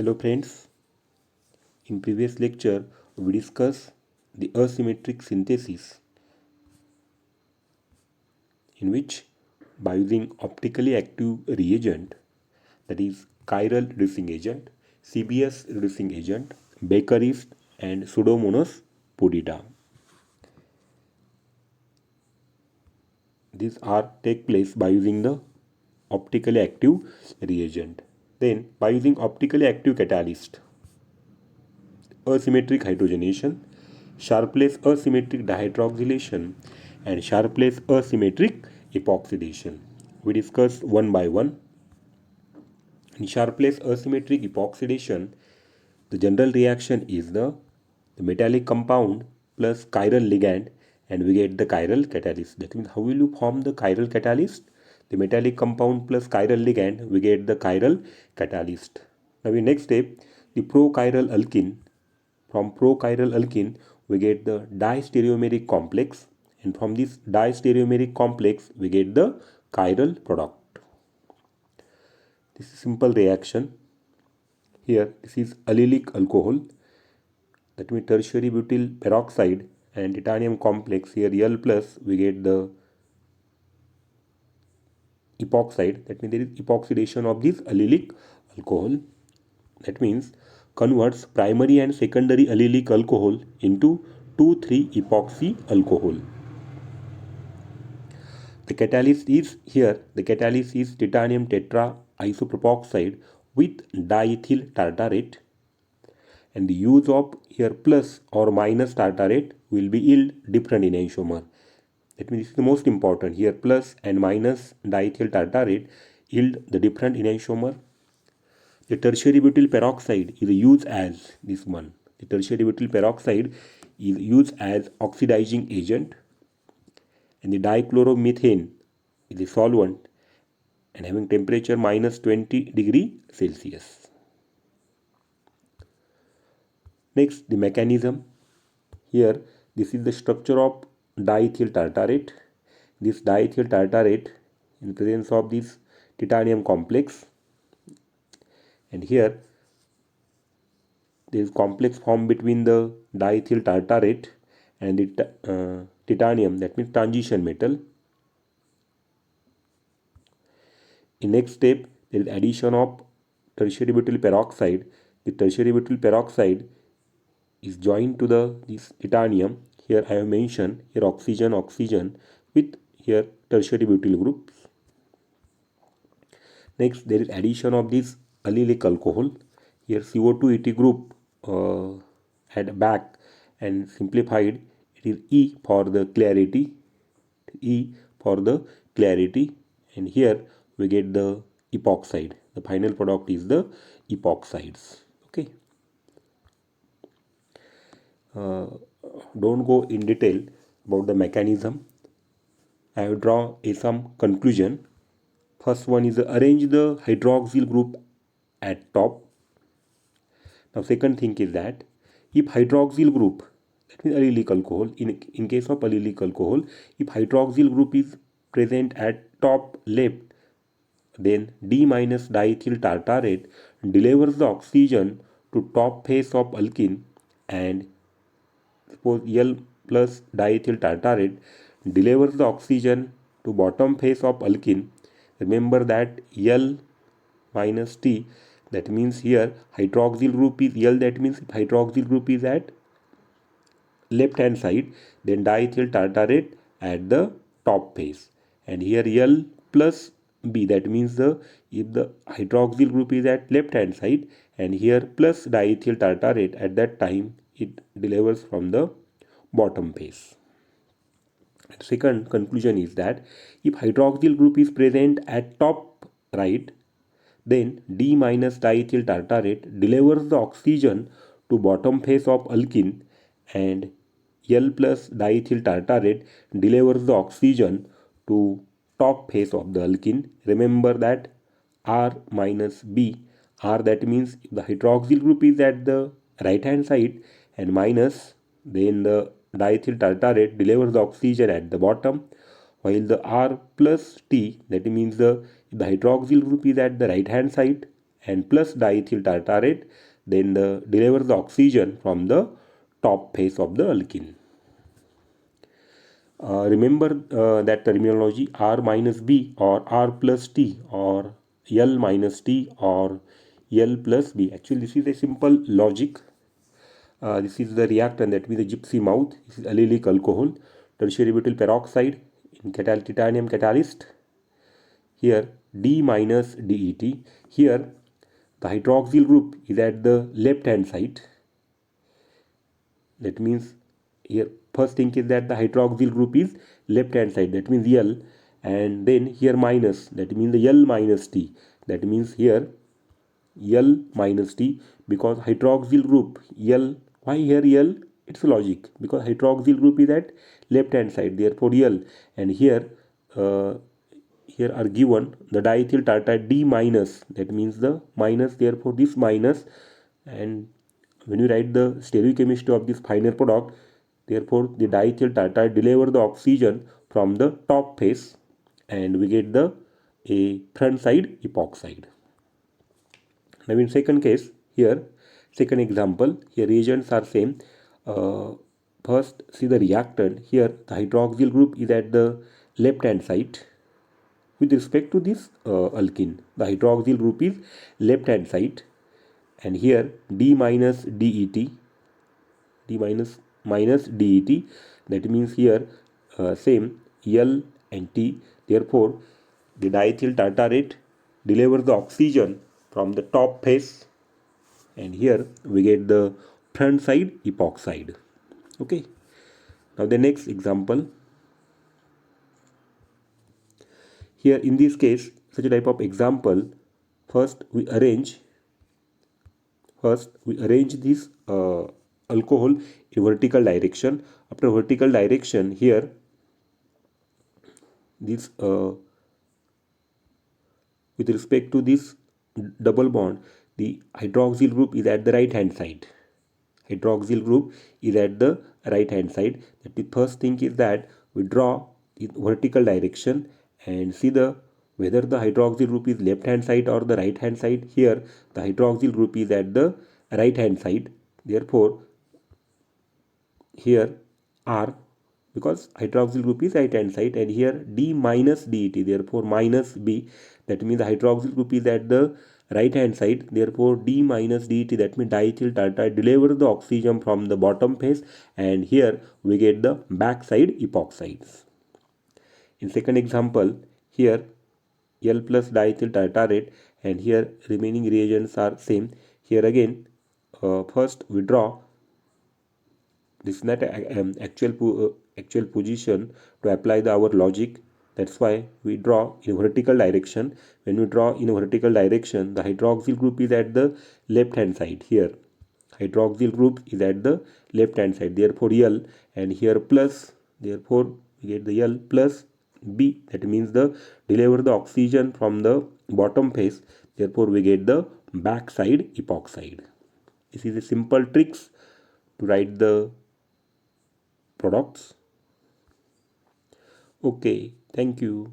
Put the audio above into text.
Hello friends, in previous lecture we discussed the asymmetric synthesis in which by using optically active reagent, that is chiral reducing agent, CBS reducing agent, Becquerist and Pseudomonas purida. These are take place by using the optically active reagent. Then by using optically active catalyst, asymmetric hydrogenation, Sharpless asymmetric dihydroxylation, and Sharpless asymmetric epoxidation. We discuss one by one. In Sharpless asymmetric epoxidation, the general reaction is the metallic compound plus chiral ligand, and we get the chiral catalyst. That means how will you form the chiral catalyst? The metallic compound plus chiral ligand, we get the chiral catalyst. Now in next step, the prochiral alkene. From prochiral alkene, we get the distereomeric complex, and from this distereomeric complex, we get the chiral product. This is simple reaction. Here, this is allylic alcohol, that means tertiary butyl peroxide and titanium complex. Here, L plus, we get the epoxide. That means there is epoxidation of this allylic alcohol. That means converts primary and secondary allylic alcohol into 2,3-epoxy alcohol. The catalyst is here, the catalyst is titanium tetra isopropoxide with diethyl tartarate, and the use of here plus or minus tartarate will be yield different enantiomer. That means this is the most important. Here plus and minus diethyl tartarate yield the different enantiomer. The tertiary butyl peroxide is used as this one. The tertiary butyl peroxide is used as oxidizing agent, and the dichloromethane is a solvent and having temperature minus 20 degree Celsius. Next, the mechanism. Here, this is the structure of diethyl tartarate. This diethyl tartarate in presence of this titanium complex, and here there is complex formed between the diethyl tartarate and the titanium, that means transition metal. In next step, there is addition of tertiary butyl peroxide. The tertiary butyl peroxide is joined to this titanium. Here I have mentioned here oxygen with here tertiary butyl groups. Next, there is addition of this allylic alcohol. Here CO2 ET group at back and simplified, it is E for the clarity, and here we get the epoxide. The final product is the epoxides. Okay. Don't go in detail about the mechanism. I have drawn some conclusion. First one is arrange the hydroxyl group at top. Now second thing is that if hydroxyl group, that means allylic alcohol, in case of allylic alcohol, if hydroxyl group is present at top left, then D minus diethyl tartarate delivers the oxygen to top face of alkene, and suppose L plus diethyl tartarate delivers the oxygen to bottom face of alkene. Remember that L minus T, that means here hydroxyl group is L, that means if hydroxyl group is at left hand side, then diethyl tartarate at the top face, and here L plus B, that means if the hydroxyl group is at left hand side and here plus diethyl tartarate, at that time it delivers from the bottom face. Second conclusion is that if hydroxyl group is present at top right, then D minus diethyl tartarate delivers the oxygen to bottom face of alkene, and L plus diethyl tartarate delivers the oxygen to top face of the alkene. Remember that R minus B, R that means if the hydroxyl group is at the right hand side and minus, then the diethyl tartarate delivers the oxygen at the bottom, while the R plus T, that means if the hydroxyl group is at the right hand side and plus diethyl tartarate, then delivers the oxygen from the top face of the alkene. Remember that terminology R minus B or R plus T or L minus T or L plus B. Actually, this is a simple logic. This is the reactant, that means the gypsy mouth. This is allylic alcohol, tertiary butyl peroxide in titanium catalyst. Here D minus DET. Here the hydroxyl group is at the left hand side. That means here first thing is that the hydroxyl group is left hand side, that means L, and then here minus, that means the L minus T, that means here L minus T, because hydroxyl group L. Why here L? It's logic, because hydroxyl group is at left hand side, therefore L. And here here are given the diethyl tartrate D minus, that means the minus, therefore this minus. And when you write the stereochemistry of this final product, therefore the diethyl tartrate deliver the oxygen from the top face, and we get the a front side epoxide. Now in second case, here second example, here reagents are same. First see the reactant. Here the hydroxyl group is at the left hand side. With respect to this alkene, the hydroxyl group is left hand side, and here D minus DET, D minus DET, that means here same L and T, therefore the diethyl tartarate delivers the oxygen from the top face, and here we get the front side epoxide. Okay, now the next example. Here in this case, such a type of example, first we arrange this alcohol in vertical direction. After vertical direction, here this with respect to this double bond, the hydroxyl group is at the right hand side. Hydroxyl group is at the right hand side. The first thing is that we draw in vertical direction and see the whether the hydroxyl group is left hand side or the right hand side. Here the hydroxyl group is at the right hand side, therefore here R, because hydroxyl group is right hand side, and here D minus DET, therefore minus B, that means the hydroxyl group is at the right hand side, therefore D minus DET, that means diethyl tartrate delivers the oxygen from the bottom phase, and here we get the backside epoxides. In second example, here L plus diethyl tartrate, and here remaining reagents are same. Here again first we draw, this is not actual position to apply our logic, that's why we draw in vertical direction. When we draw in vertical direction, the hydroxyl group is at the left hand side. Here hydroxyl group is at the left hand side, therefore L, and here plus, therefore we get the L plus B, that means the deliver the oxygen from the bottom face, therefore we get the backside epoxide. This is a simple tricks to write the products. Okay, thank you.